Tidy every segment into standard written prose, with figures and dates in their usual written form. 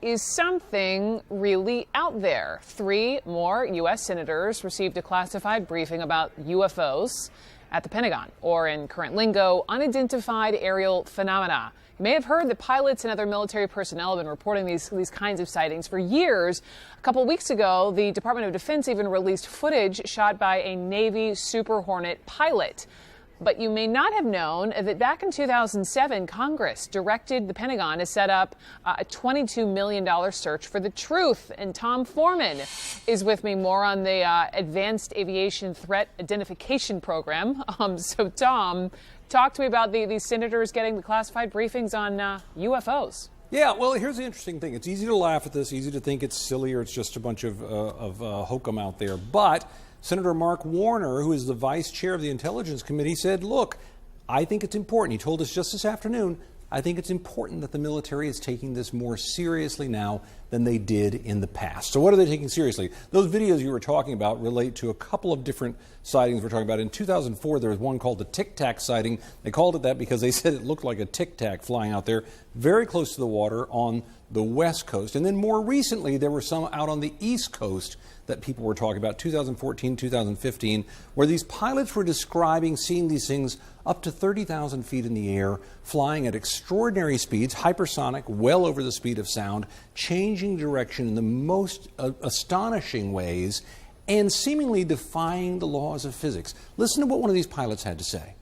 is something really out there. 3 more U.S. senators received a classified briefing about UFOs at the Pentagon, or in current lingo, unidentified aerial phenomena. You may have heard that pilots and other military personnel have been reporting these kinds of sightings for years. A couple weeks ago, the Department of Defense even released footage shot by a Navy Super Hornet pilot. But you may not have known that back in 2007, Congress directed the Pentagon to set up a $22 million search for the truth. And Tom Foreman is with me more on the Advanced Aviation Threat Identification Program. So, Tom, talk to me about these senators getting the classified briefings on UFOs. Yeah, well, here's the interesting thing. It's easy to laugh at this, easy to think it's silly or it's just a bunch of hokum out there. But Senator Mark Warner, who is the vice chair of the Intelligence Committee, said, look, I think it's important. He told us just this afternoon, I think it's important that the military is taking this more seriously now than they did in the past. So what are they taking seriously? Those videos you were talking about relate to a couple of different sightings we're talking about. In 2004, there was one called the Tic Tac sighting. They called it that because they said it looked like a Tic Tac flying out there very close to the water on the West Coast. And then more recently, there were some out on the East Coast that people were talking about, 2014, 2015, where these pilots were describing seeing these things up to 30,000 feet in the air, flying at extraordinary speeds, hypersonic, well over the speed of sound, changing direction in the most astonishing ways, and seemingly defying the laws of physics. Listen to what one of these pilots had to say.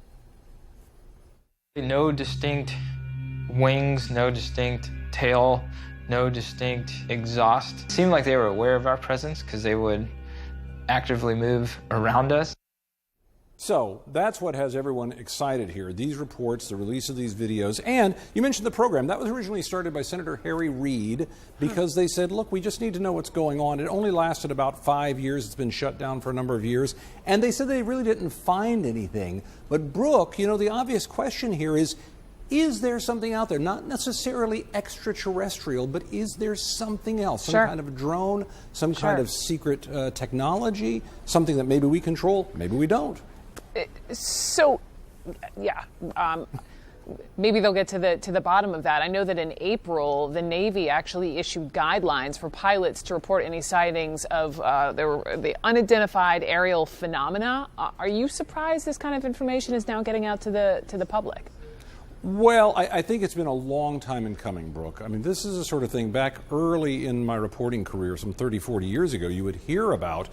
No distinct wings, no distinct tail, no distinct exhaust. It seemed like they were aware of our presence because they would actively move around us. So that's what has everyone excited here. These reports, the release of these videos, and you mentioned the program. That was originally started by Senator Harry Reid because they said, look, we just need to know what's going on. It only lasted about 5 years. It's been shut down for a number of years. And they said they really didn't find anything. But Brooke, you know, the obvious question here is there something out there? Not necessarily extraterrestrial, but is there something else? Some kind of drone, some kind of secret technology, something that maybe we control, maybe we don't. So, yeah, maybe they'll get to the bottom of that. I know that in April, the Navy actually issued guidelines for pilots to report any sightings of the unidentified aerial phenomena. Are you surprised this kind of information is now getting out to the public? Well, I think it's been a long time in coming, Brooke. I mean, this is the sort of thing back early in my reporting career, some 30, 40 years ago, you would hear about.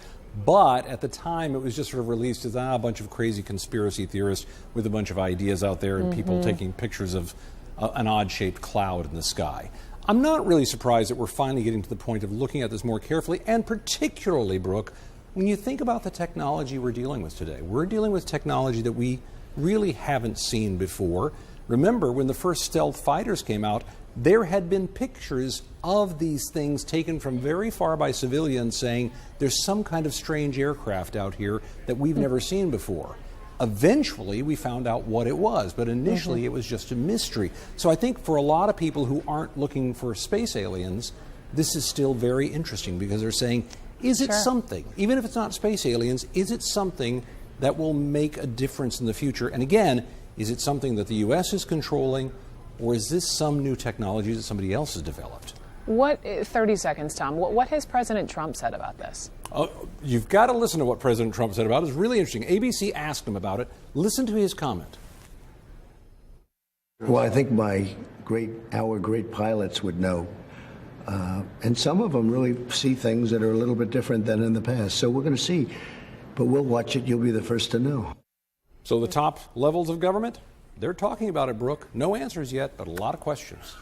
But at the time, it was just sort of released as a bunch of crazy conspiracy theorists with a bunch of ideas out there and people taking pictures of an odd-shaped cloud in the sky. I'm not really surprised that we're finally getting to the point of looking at this more carefully, and particularly, Brooke, when you think about the technology we're dealing with today. We're dealing with technology that we really haven't seen before. Remember, when the first stealth fighters came out, there had been pictures of these things taken from very far by civilians saying there's some kind of strange aircraft out here that we've never seen before. Eventually, we found out what it was, but initially it was just a mystery. So I think for a lot of people who aren't looking for space aliens, this is still very interesting because they're saying, is it something, even if it's not space aliens, is it something that will make a difference in the future? And again, is it something that the U.S. is controlling, or is this some new technology that somebody else has developed? 30 seconds, Tom. What has President Trump said about this? You've got to listen to what President Trump said about it. It's really interesting. ABC asked him about it. Listen to his comment. Well, I think our great pilots would know. And some of them really see things that are a little bit different than in the past. So we're going to see. But we'll watch it. You'll be the first to know. So the top levels of government, they're talking about it, Brooke. No answers yet, but a lot of questions.